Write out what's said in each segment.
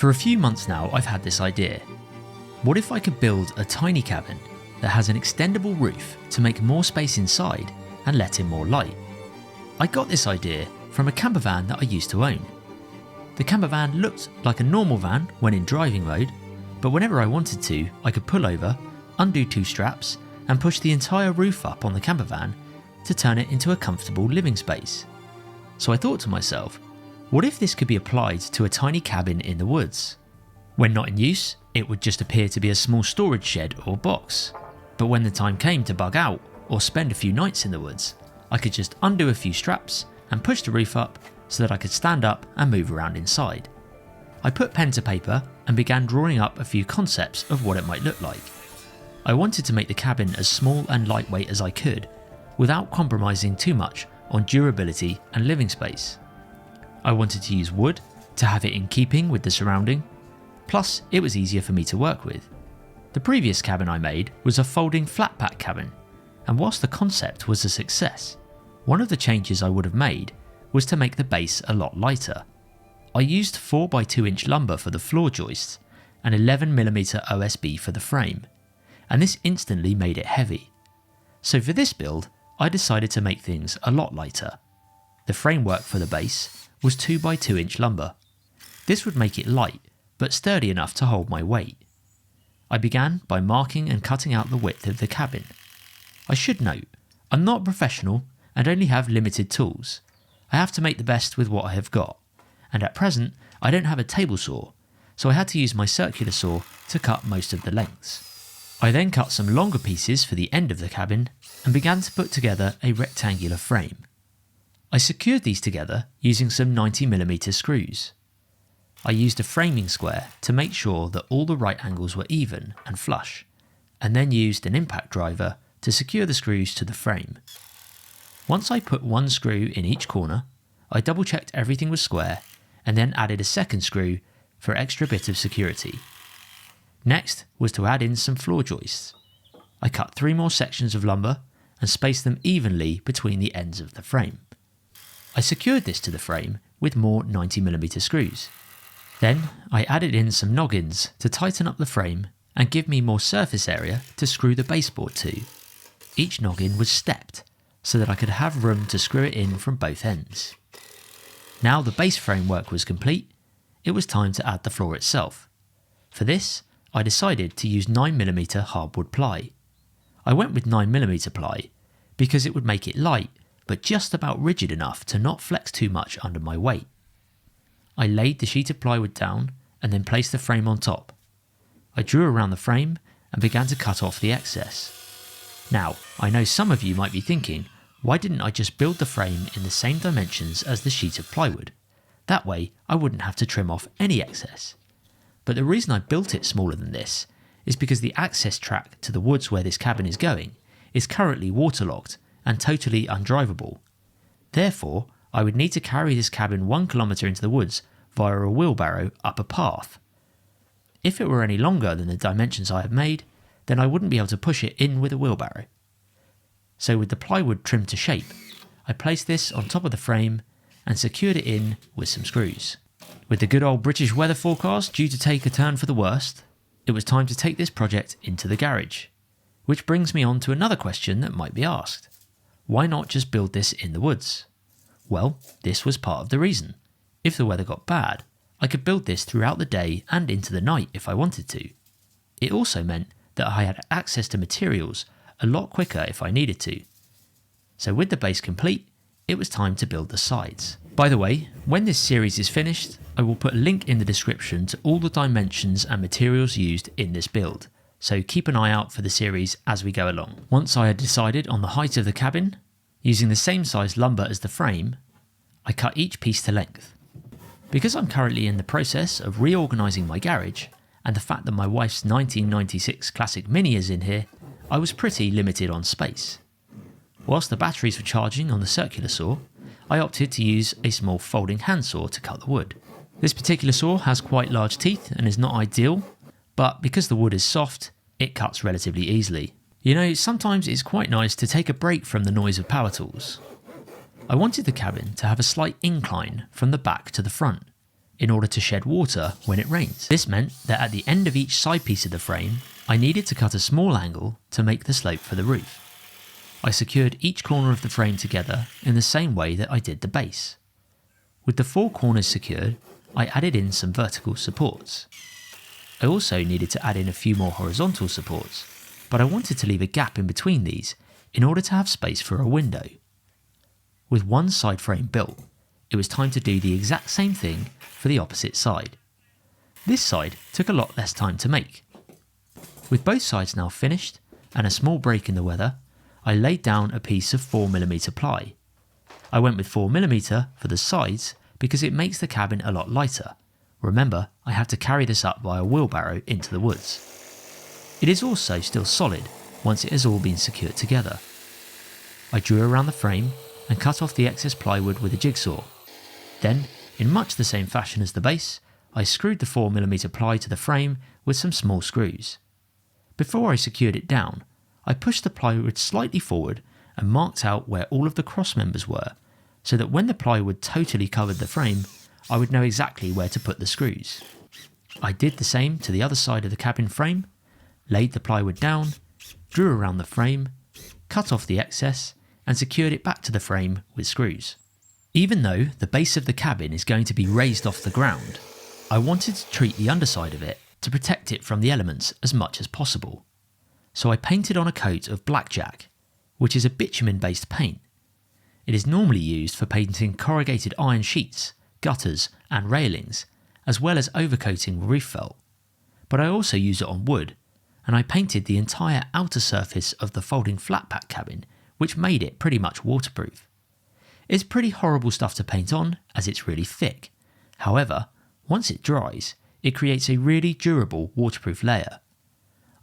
For a few months now I've had this idea. What if I could build a tiny cabin that has an extendable roof to make more space inside and let in more light? I got this idea from a camper van that I used to own. The camper van looked like a normal van when in driving mode, but whenever I wanted to, I could pull over, undo 2 straps and push the entire roof up on the camper van to turn it into a comfortable living space. So I thought to myself, what if this could be applied to a tiny cabin in the woods? When not in use, it would just appear to be a small storage shed or box. But when the time came to bug out or spend a few nights in the woods, I could just undo a few straps and push the roof up so that I could stand up and move around inside. I put pen to paper and began drawing up a few concepts of what it might look like. I wanted to make the cabin as small and lightweight as I could, without compromising too much on durability and living space. I wanted to use wood to have it in keeping with the surrounding, plus it was easier for me to work with. The previous cabin I made was a folding flat pack cabin, and whilst the concept was a success, one of the changes I would have made was to make the base a lot lighter. I used 4x2 inch lumber for the floor joists and 11mm OSB for the frame, and this instantly made it heavy. So for this build, I decided to make things a lot lighter. The framework for the base was 2x2 inch lumber. This would make it light, but sturdy enough to hold my weight. I began by marking and cutting out the width of the cabin. I should note, I'm not a professional and only have limited tools. I have to make the best with what I have got, and at present I don't have a table saw, so I had to use my circular saw to cut most of the lengths. I then cut some longer pieces for the end of the cabin and began to put together a rectangular frame. I secured these together using some 90mm screws. I used a framing square to make sure that all the right angles were even and flush, and then used an impact driver to secure the screws to the frame. Once I put 1 screw in each corner, I double checked everything was square and then added a second screw for extra bit of security. Next was to add in some floor joists. I cut 3 more sections of lumber and spaced them evenly between the ends of the frame. I secured this to the frame with more 90mm screws. Then I added in some noggins to tighten up the frame and give me more surface area to screw the baseboard to. Each noggin was stepped so that I could have room to screw it in from both ends. Now the base framework was complete, it was time to add the floor itself. For this, I decided to use 9mm hardwood ply. I went with 9mm ply because it would make it light but just about rigid enough to not flex too much under my weight. I laid the sheet of plywood down and then placed the frame on top. I drew around the frame and began to cut off the excess. Now, I know some of you might be thinking, why didn't I just build the frame in the same dimensions as the sheet of plywood? That way I wouldn't have to trim off any excess. But the reason I built it smaller than this is because the access track to the woods where this cabin is going is currently waterlogged and totally undrivable. Therefore, I would need to carry this cabin 1 kilometre into the woods via a wheelbarrow up a path. If it were any longer than the dimensions I have made, then I wouldn't be able to push it in with a wheelbarrow. So with the plywood trimmed to shape, I placed this on top of the frame and secured it in with some screws. With the good old British weather forecast due to take a turn for the worst, it was time to take this project into the garage. Which brings me on to another question that might be asked. Why not just build this in the woods? Well, this was part of the reason. If the weather got bad, I could build this throughout the day and into the night if I wanted to. It also meant that I had access to materials a lot quicker if I needed to. So with the base complete, it was time to build the sides. By the way, when this series is finished, I will put a link in the description to all the dimensions and materials used in this build, so keep an eye out for the series as we go along. Once I had decided on the height of the cabin, using the same size lumber as the frame, I cut each piece to length. Because I'm currently in the process of reorganising my garage, and the fact that my wife's 1996 classic Mini is in here, I was pretty limited on space. Whilst the batteries were charging on the circular saw, I opted to use a small folding handsaw to cut the wood. This particular saw has quite large teeth and is not ideal, but because the wood is soft, it cuts relatively easily. You know, sometimes it's quite nice to take a break from the noise of power tools. I wanted the cabin to have a slight incline from the back to the front, in order to shed water when it rains. This meant that at the end of each side piece of the frame, I needed to cut a small angle to make the slope for the roof. I secured each corner of the frame together in the same way that I did the base. With the 4 corners secured, I added in some vertical supports. I also needed to add in a few more horizontal supports, but I wanted to leave a gap in between these in order to have space for a window. With one side frame built, it was time to do the exact same thing for the opposite side. This side took a lot less time to make. With both sides now finished and a small break in the weather, I laid down a piece of 4mm ply. I went with 4mm for the sides because it makes the cabin a lot lighter. Remember, I had to carry this up by a wheelbarrow into the woods. It is also still solid once it has all been secured together. I drew around the frame and cut off the excess plywood with a jigsaw. Then, in much the same fashion as the base, I screwed the 4mm ply to the frame with some small screws. Before I secured it down, I pushed the plywood slightly forward and marked out where all of the cross members were, so that when the plywood totally covered the frame, I would know exactly where to put the screws. I did the same to the other side of the cabin frame, laid the plywood down, drew around the frame, cut off the excess, and secured it back to the frame with screws. Even though the base of the cabin is going to be raised off the ground, I wanted to treat the underside of it to protect it from the elements as much as possible. So I painted on a coat of blackjack, which is a bitumen-based paint. It is normally used for painting corrugated iron sheets, gutters and railings, as well as overcoating roof felt. But I also use it on wood, and I painted the entire outer surface of the folding flat pack cabin, which made it pretty much waterproof. It's pretty horrible stuff to paint on as it's really thick. However, once it dries, it creates a really durable waterproof layer.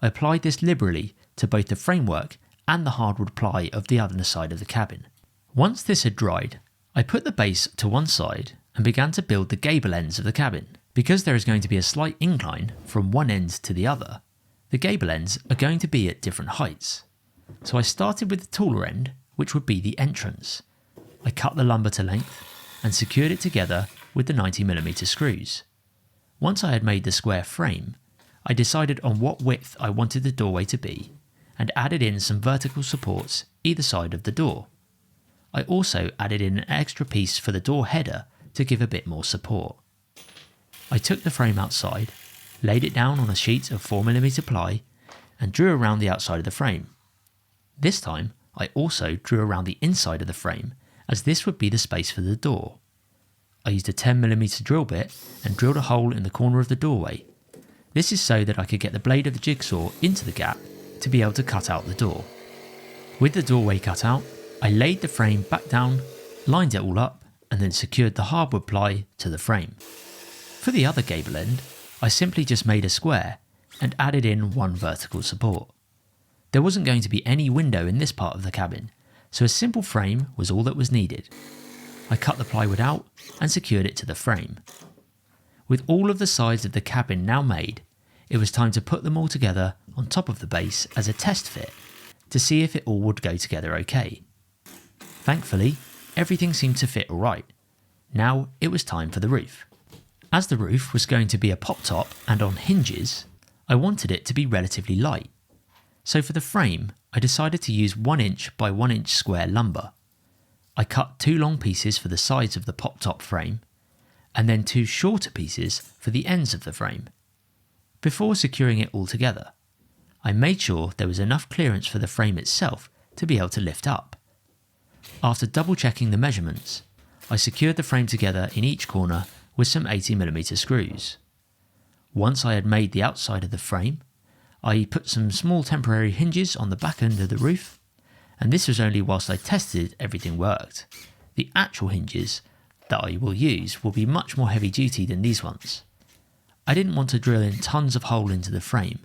I applied this liberally to both the framework and the hardwood ply of the underside of the cabin. Once this had dried, I put the base to one side and began to build the gable ends of the cabin. Because there is going to be a slight incline from one end to the other, the gable ends are going to be at different heights. So I started with the taller end, which would be the entrance. I cut the lumber to length and secured it together with the 90mm screws. Once I had made the square frame, I decided on what width I wanted the doorway to be and added in some vertical supports either side of the door. I also added in an extra piece for the door header to give a bit more support. I took the frame outside, laid it down on a sheet of 4mm ply and drew around the outside of the frame. This time I also drew around the inside of the frame, as this would be the space for the door. I used a 10mm drill bit and drilled a hole in the corner of the doorway. This is so that I could get the blade of the jigsaw into the gap to be able to cut out the door. With the doorway cut out, I laid the frame back down, lined it all up, and then secured the hardwood ply to the frame. For the other gable end, I simply just made a square and added in one vertical support. There wasn't going to be any window in this part of the cabin, so a simple frame was all that was needed. I cut the plywood out and secured it to the frame. With all of the sides of the cabin now made, it was time to put them all together on top of the base as a test fit to see if it all would go together okay. Thankfully, everything seemed to fit alright. Now it was time for the roof. As the roof was going to be a pop top and on hinges, I wanted it to be relatively light. So for the frame, I decided to use 1" by 1" square lumber. I cut 2 long pieces for the sides of the pop top frame, and then 2 shorter pieces for the ends of the frame. Before securing it all together, I made sure there was enough clearance for the frame itself to be able to lift up. After double checking the measurements, I secured the frame together in each corner with some 80mm screws. Once I had made the outside of the frame, I put some small temporary hinges on the back end of the roof, and this was only whilst I tested everything worked. The actual hinges that I will use will be much more heavy duty than these ones. I didn't want to drill in tons of hole into the frame,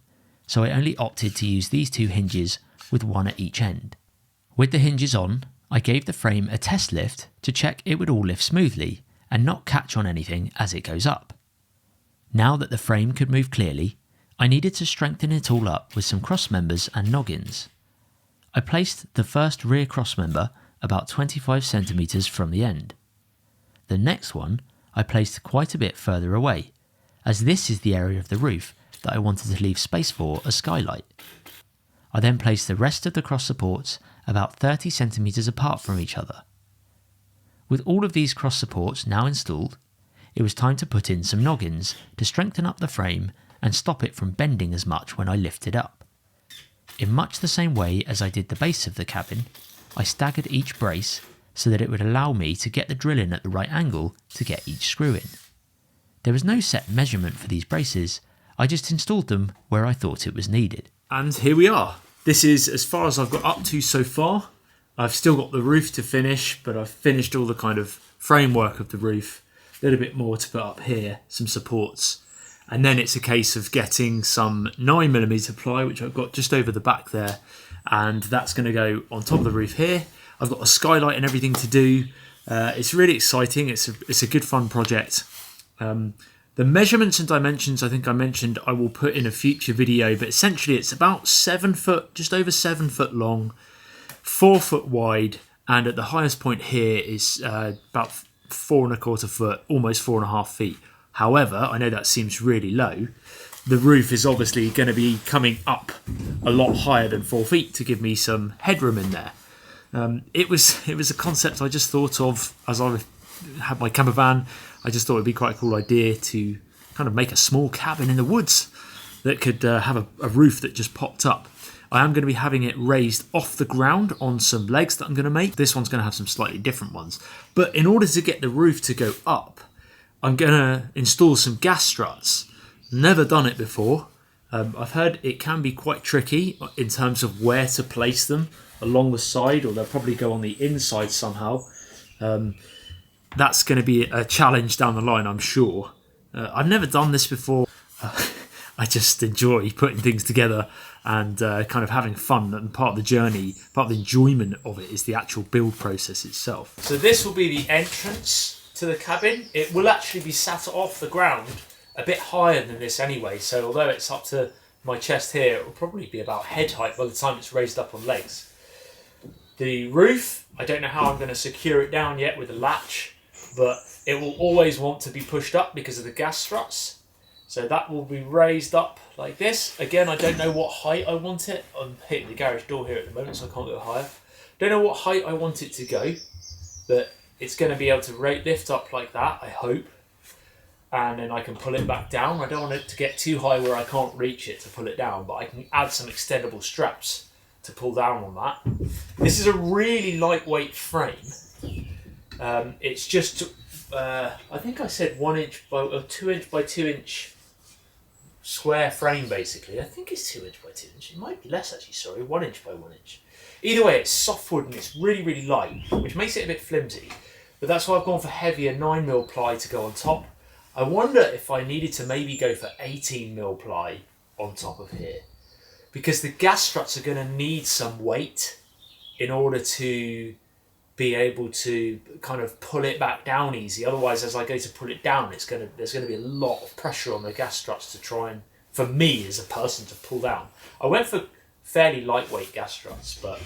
so I only opted to use these 2 hinges with one at each end. With the hinges on, I gave the frame a test lift to check it would all lift smoothly and not catch on anything as it goes up. Now that the frame could move clearly, I needed to strengthen it all up with some cross members and noggins. I placed the first rear cross member about 25cm from the end. The next one I placed quite a bit further away, as this is the area of the roof that I wanted to leave space for a skylight. I then placed the rest of the cross supports about 30 centimetres apart from each other. With all of these cross supports now installed, it was time to put in some noggins to strengthen up the frame and stop it from bending as much when I lift it up. In much the same way as I did the base of the cabin, I staggered each brace so that it would allow me to get the drill in at the right angle to get each screw in. There was no set measurement for these braces, I just installed them where I thought it was needed. And here we are. This is as far as I've got up to so far. I've still got the roof to finish, but I've finished all the kind of framework of the roof. A little bit more to put up here, some supports. And then it's a case of getting some 9mm ply, which I've got just over the back there. And that's going to go on top of the roof here. I've got a skylight and everything to do. It's really exciting. It's a good fun project. The measurements and dimensions I think I mentioned I will put in a future video, but essentially it's about 7 foot, just over 7 foot long, 4 foot wide, and at the highest point here is about 4¼ foot, almost 4.5 feet. However, I know that seems really low. The roof is obviously going to be coming up a lot higher than 4 feet to give me some headroom in there. It was a concept I just thought of as I had my camper van. I just thought it'd be quite a cool idea to kind of make a small cabin in the woods that could have a roof that just popped up. I am going to be having it raised off the ground on some legs that I'm going to make. This one's going to have some slightly different ones. But in order to get the roof to go up, I'm going to install some gas struts. Never done it before. I've heard it can be quite tricky in terms of where to place them along the side, or they'll probably go on the inside somehow. That's going to be a challenge down the line, I'm sure. I've never done this before. I just enjoy putting things together and kind of having fun, and part of the journey, part of the enjoyment of it is the actual build process itself. So this will be the entrance to the cabin. It will actually be sat off the ground a bit higher than this anyway, so although it's up to my chest here, it will probably be about head height by the time it's raised up on legs. The roof, I don't know how I'm going to secure it down yet with a latch, but it will always want to be pushed up because of the gas struts. So that will be raised up like this. Again, I don't know what height I want it. I'm hitting the garage door here at the moment, so I can't go higher. Don't know what height I want it to go, but it's going to be able to lift up like that, I hope. And then I can pull it back down. I don't want it to get too high where I can't reach it to pull it down, but I can add some extendable straps to pull down on that. This is a really lightweight frame. It's just, I think I said 1 inch by 2 inch by 2 inch square frame basically. I think it's 2 inch by 2 inch. It might be less actually, sorry, 1 inch by 1 inch. Either way, it's softwood and it's really, really light, which makes it a bit flimsy. But that's why I've gone for heavier 9mm ply to go on top. I wonder if I needed to maybe go for 18mm ply on top of here, because the gas struts are going to need some weight in order to be able to kind of pull it back down easy. Otherwise, as I go to pull it down, there's going to be a lot of pressure on the gas struts to try and, for me as a person, to pull down. I went for fairly lightweight gas struts, but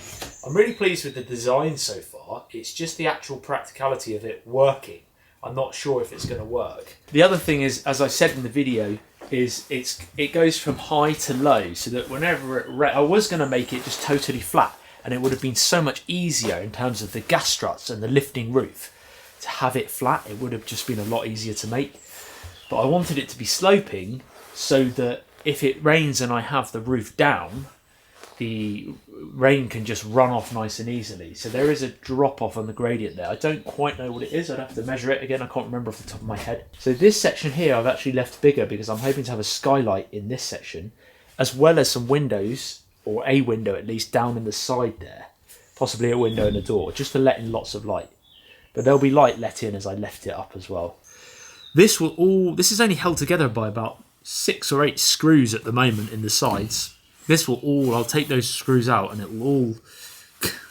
I'm really pleased with the design so far. It's just the actual practicality of it working. I'm not sure if it's going to work. The other thing is, as I said in the video, is it goes from high to low, so that whenever I was going to make it just totally flat, and it would have been so much easier in terms of the gas struts and the lifting roof to have it flat. It would have just been a lot easier to make. But I wanted it to be sloping so that if it rains and I have the roof down, the rain can just run off nice and easily. So there is a drop off on the gradient there. I don't quite know what it is. I'd have to measure it again. I can't remember off the top of my head. So this section here I've actually left bigger because I'm hoping to have a skylight in this section, as well as some windows, or a window at least, down in the side there. Possibly a window and a door, just for letting lots of light. But there'll be light let in as I left it up as well. This is only held together by about 6 or 8 screws at the moment in the sides. This will all, I'll take those screws out and it will all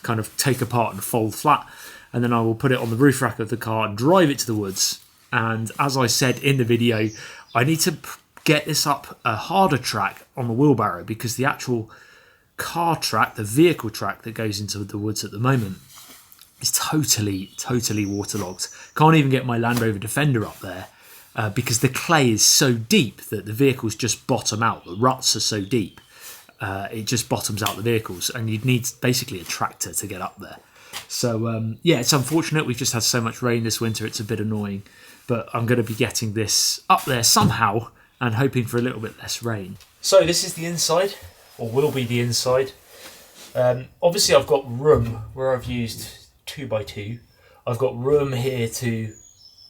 kind of take apart and fold flat. And then I will put it on the roof rack of the car and drive it to the woods. And as I said in the video, I need to get this up a harder track on the wheelbarrow, because the actual car track, the vehicle track that goes into the woods at the moment, is totally waterlogged. Can't even get my Land Rover Defender up there because the clay is so deep that the vehicles just bottom out. The ruts are so deep, it just bottoms out the vehicles, and you'd need basically a tractor to get up there. So yeah, it's unfortunate. We've just had so much rain this winter. It's a bit annoying, but I'm going to be getting this up there somehow and hoping for a little bit less rain. So this is the inside, or will be the inside. Obviously I've got room where I've used 2x2. I've got room here to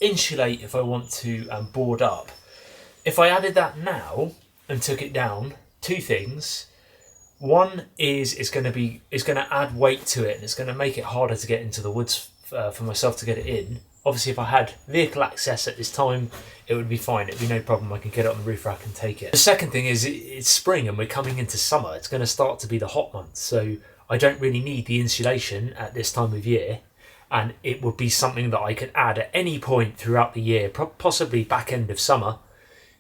insulate if I want to board up. If I added that now and took it down, two things. One is it's going to add weight to it, and it's going to make it harder to get into the woods for myself to get it in. Obviously, if I had vehicle access at this time, it would be fine. It'd be no problem. I can get it on the roof rack and take it. The second thing is it's spring and we're coming into summer. It's going to start to be the hot months, so I don't really need the insulation at this time of year, and it would be something that I could add at any point throughout the year, possibly back end of summer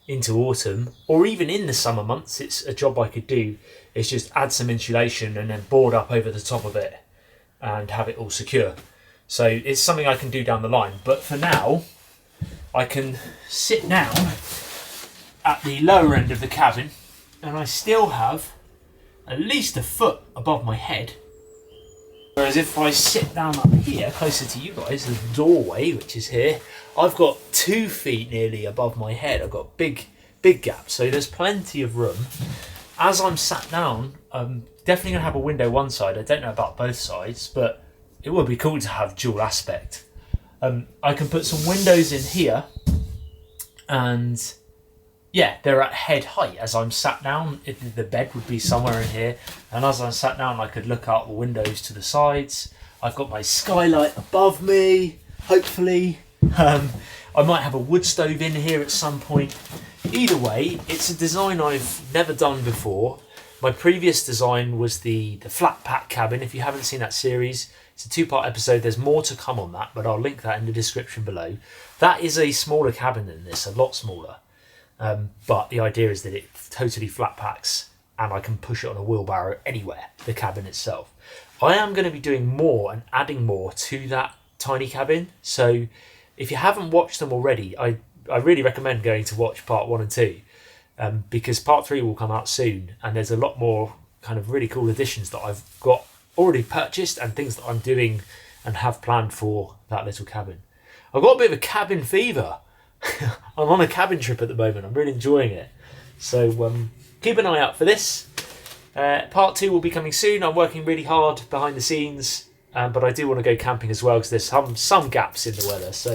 into autumn, or even in the summer months. It's a job I could do. It's just add some insulation and then board up over the top of it and have it all secure. So it's something I can do down the line. But for now, I can sit down at the lower end of the cabin and I still have at least a foot above my head. Whereas if I sit down up here, closer to you guys, the doorway, which is here, I've got 2 feet nearly above my head. I've got big gaps, so there's plenty of room. As I'm sat down, I'm definitely going to have a window one side. I don't know about both sides, but it would be cool to have dual aspect. I can put some windows in here, and yeah, they're at head height. As I'm sat down, the bed would be somewhere in here, and as I'm sat down, I could look out the windows to the sides. I've got my skylight above me, hopefully. I might have a wood stove in here at some point. Either way, it's a design I've never done before. My previous design was the flat pack cabin. If you haven't seen that series, it's a 2-part episode. There's more to come on that, but I'll link that in the description below. That is a smaller cabin than this, a lot smaller. But the idea is that it totally flat packs and I can push it on a wheelbarrow anywhere, the cabin itself. I am going to be doing more and adding more to that tiny cabin. So if you haven't watched them already, I really recommend going to watch part 1 and 2. Because part 3 will come out soon, and there's a lot more kind of really cool additions that I've got already purchased and things that I'm doing and have planned for that little cabin. I've got a bit of a cabin fever. I'm on a cabin trip at the moment. I'm really enjoying it. So keep an eye out for this. Part 2 will be coming soon. I'm working really hard behind the scenes, but I do want to go camping as well because there's some gaps in the weather. So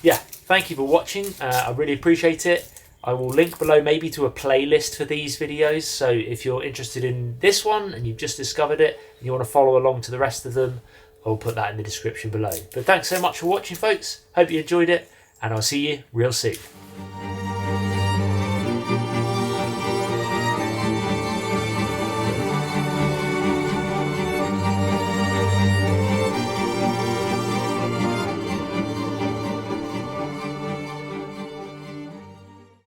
yeah, thank you for watching. I really appreciate it. I will link below maybe to a playlist for these videos, so if you're interested in this one and you've just discovered it and you want to follow along to the rest of them, I'll put that in the description below. But thanks so much for watching, folks. Hope you enjoyed it, and I'll see you real soon.